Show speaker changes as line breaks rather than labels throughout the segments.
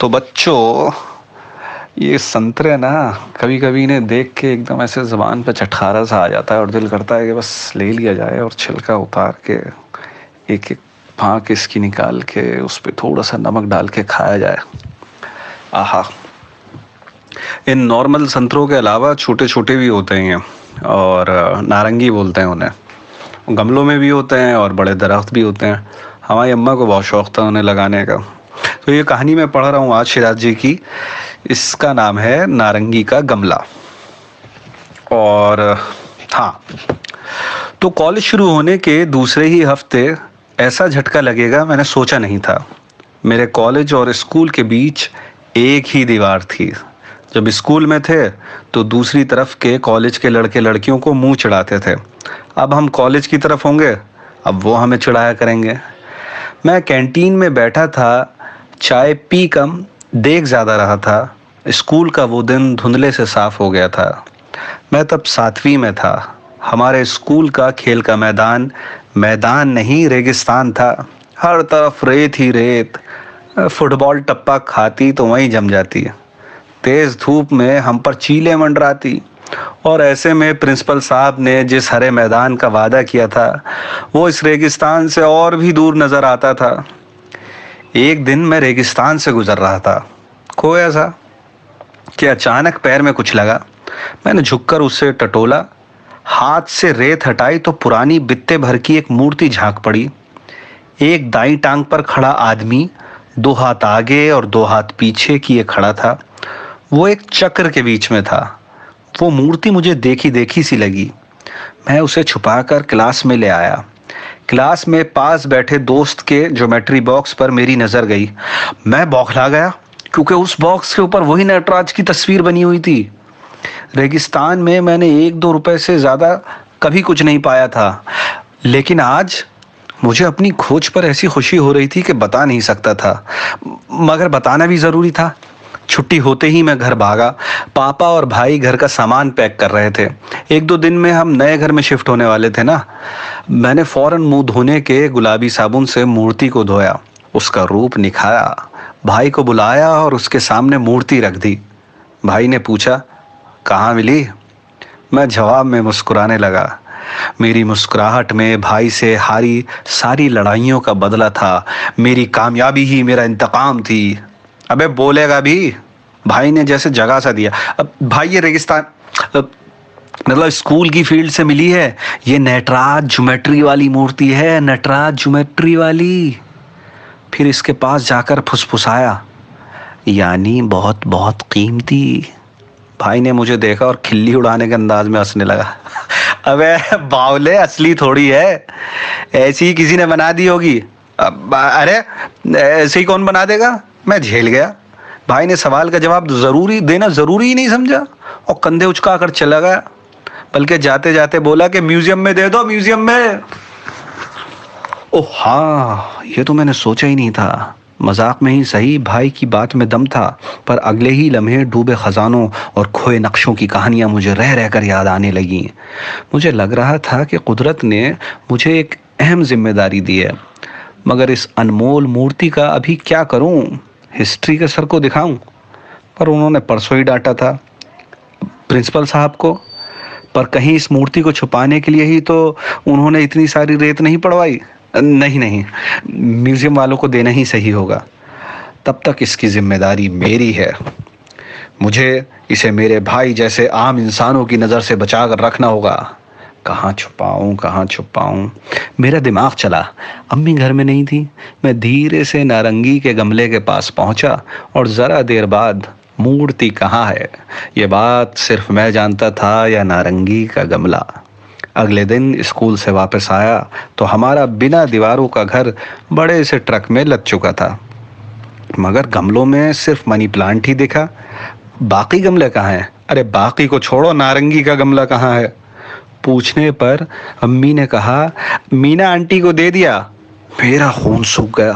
तो बच्चों, ये संतरे ना कभी कभी इन्हें देख के एकदम ऐसे ज़बान पे चटखारा सा आ जाता है और दिल करता है कि बस ले लिया जाए और छिलका उतार के एक एक फाँक इसकी निकाल के उस पर थोड़ा सा नमक डाल के खाया जाए। आहा। इन नॉर्मल संतरों के अलावा छोटे छोटे भी होते हैं और नारंगी बोलते हैं उन्हें। गमलों में भी होते हैं और बड़े दरख्त भी होते हैं। हमारी अम्मा को बहुत शौक़ था उन्हें लगाने का। तो ये कहानी मैं पढ़ रहा हूँ आज शिराज जी की। इसका नाम है नारंगी का गमला। और हाँ, तो कॉलेज शुरू होने के दूसरे ही हफ्ते ऐसा झटका लगेगा मैंने सोचा नहीं था। मेरे कॉलेज और स्कूल के बीच एक ही दीवार थी। जब स्कूल में थे तो दूसरी तरफ के कॉलेज के लड़के लड़कियों को मुंह चिढ़ाते थे। अब हम कॉलेज की तरफ होंगे, अब वो हमें चिढ़ाया करेंगे। मैं कैंटीन में बैठा था, चाय पी कम देख ज़्यादा रहा था। स्कूल का वो दिन धुंधले से साफ हो गया था। मैं तब 7वीं में था। हमारे स्कूल का खेल का मैदान मैदान नहीं रेगिस्तान था। हर तरफ रेत ही रेत। फुटबॉल टप्पा खाती तो वहीं जम जाती। तेज़ धूप में हम पर चीलें मंडराती। और ऐसे में प्रिंसिपल साहब ने जिस हरे मैदान का वादा किया था वो इस रेगिस्तान से और भी दूर नज़र आता था। एक दिन मैं रेगिस्तान से गुजर रहा था, खोया सा, कि अचानक पैर में कुछ लगा। मैंने झुककर उसे टटोला, हाथ से रेत हटाई तो पुरानी बित्ते भर की एक मूर्ति झांक पड़ी। एक दाईं टांग पर खड़ा आदमी 2 हाथ आगे और 2 हाथ पीछे किए खड़ा था। वो एक चक्र के बीच में था। वो मूर्ति मुझे देखी देखी सी लगी। मैं उसे छुपाकर क्लास में ले आया। क्लास में पास बैठे दोस्त के ज्योमेट्री बॉक्स पर मेरी नज़र गई। मैं बौखला गया क्योंकि उस बॉक्स के ऊपर वही नटराज की तस्वीर बनी हुई थी। रेगिस्तान में मैंने 1-2 रुपए से ज़्यादा कभी कुछ नहीं पाया था, लेकिन आज मुझे अपनी खोज पर ऐसी खुशी हो रही थी कि बता नहीं सकता था, मगर बताना भी ज़रूरी था। छुट्टी होते ही मैं घर भागा। पापा और भाई घर का सामान पैक कर रहे थे। 1-2 दिन में हम नए घर में शिफ्ट होने वाले थे ना। मैंने फौरन मुंह धोने के गुलाबी साबुन से मूर्ति को धोया, उसका रूप निखारा, भाई को बुलाया और उसके सामने मूर्ति रख दी। भाई ने पूछा, कहाँ मिली? मैं जवाब में मुस्कुराने लगा। मेरी मुस्कुराहट में भाई से हारी सारी लड़ाइयों का बदला था। मेरी कामयाबी ही मेरा इंतकाम थी। अबे बोलेगा भी? भाई ने जैसे जगह सा दिया। अब भाई ये रेगिस्तान मतलब स्कूल की फील्ड से मिली है। ये नटराज ज्योमेट्री वाली मूर्ति है, नटराज ज्योमेट्री वाली। फिर इसके पास जाकर फुसफुसाया, यानी बहुत बहुत कीमती। भाई ने मुझे देखा और खिल्ली उड़ाने के अंदाज में हंसने लगा। अबे बावले, असली थोड़ी है, ऐसी ही किसी ने बना दी होगी। अरे ऐसे ही कौन बना देगा? मैं झेल गया। भाई ने सवाल का जवाब देना जरूरी ही नहीं समझा और कंधे उचका कर चला गया, बल्कि जाते जाते बोला कि म्यूजियम में दे दो, म्यूजियम में। ओह हाँ, ये तो मैंने सोचा ही नहीं था। मजाक में ही सही, भाई की बात में दम था, पर अगले ही लम्हे डूबे खजानों और खोए नक्शों की कहानियां मुझे रह रहकर याद आने लगीं। मुझे लग रहा था कि कुदरत ने मुझे एक अहम जिम्मेदारी दी है, मगर इस अनमोल मूर्ति का अभी क्या करूं? हिस्ट्री के सर को दिखाऊं? पर उन्होंने परसों ही डांटा था प्रिंसिपल साहब को। पर कहीं इस मूर्ति को छुपाने के लिए ही तो उन्होंने इतनी सारी रेत नहीं पड़वाई। नहीं नहीं, म्यूजियम वालों को देना ही सही होगा। तब तक इसकी जिम्मेदारी मेरी है। मुझे इसे मेरे भाई जैसे आम इंसानों की नज़र से बचा कर रखना होगा। कहाँ छुपाऊं, कहाँ छुपाऊं? मेरा दिमाग चला। अम्मी घर में नहीं थी। मैं धीरे से नारंगी के गमले के पास पहुंचा और ज़रा देर बाद, मूर्ति कहाँ है ये बात सिर्फ मैं जानता था या नारंगी का गमला। अगले दिन स्कूल से वापस आया तो हमारा बिना दीवारों का घर बड़े से ट्रक में लद चुका था, मगर गमलों में सिर्फ मनी प्लांट ही दिखा। बाकी गमले कहाँ हैं? अरे बाकी को छोड़ो, नारंगी का गमला कहाँ है? पूछने पर अम्मी ने कहा, मीना आंटी को दे दिया। मेरा खून सूख गया।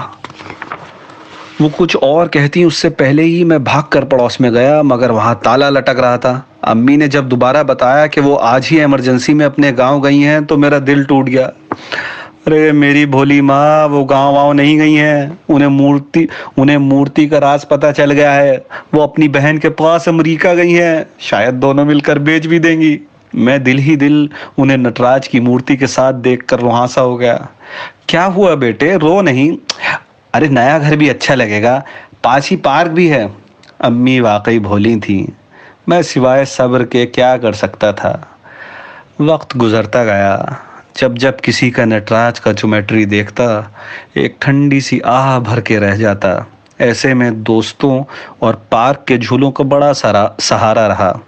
वो कुछ और कहती उससे पहले ही मैं भागकर पड़ोस में गया, मगर वहां ताला लटक रहा था। अम्मी ने जब दोबारा बताया कि वो आज ही इमरजेंसी में अपने गांव गई हैं तो मेरा दिल टूट गया। अरे मेरी भोली माँ, वो गांव वाँव नहीं गई हैं। उन्हें मूर्ति का राज पता चल गया है। वो अपनी बहन के पास अमेरिका गई हैं। शायद दोनों मिलकर बेच भी देंगी। मैं दिल ही दिल उन्हें नटराज की मूर्ति के साथ देखकर रुहासा हो गया। क्या हुआ बेटे, रो नहीं। अरे नया घर भी अच्छा लगेगा, पास ही पार्क भी है। अम्मी वाकई भोली थी। मैं सिवाय सब्र के क्या कर सकता था। वक्त गुजरता गया। जब जब किसी का नटराज का ज्योमेट्री देखता, एक ठंडी सी आह भर के रह जाता। ऐसे में दोस्तों और पार्क के झूलों का बड़ा सारा सहारा रहा।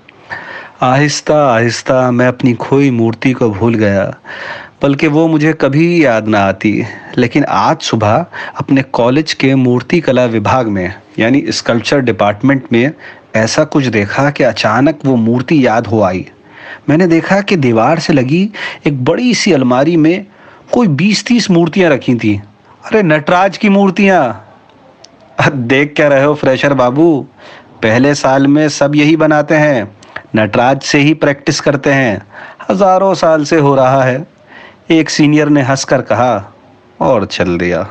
आहिस्ता आहिस्ता मैं अपनी खोई मूर्ति को भूल गया, बल्कि वो मुझे कभी याद ना आती। लेकिन आज सुबह अपने कॉलेज के मूर्ति कला विभाग में, यानी स्कल्पचर डिपार्टमेंट में, ऐसा कुछ देखा कि अचानक वो मूर्ति याद हो आई। मैंने देखा कि दीवार से लगी एक बड़ी सी अलमारी में कोई 20-30 मूर्तियां रखी थी। अरे नटराज की मूर्तियां। देख क्या रहे हो फ्रेशर बाबू, पहले साल में सब यही बनाते हैं, नटराज से ही प्रैक्टिस करते हैं, हजारों साल से हो रहा है। एक सीनियर ने हंसकर कहा और चल दिया।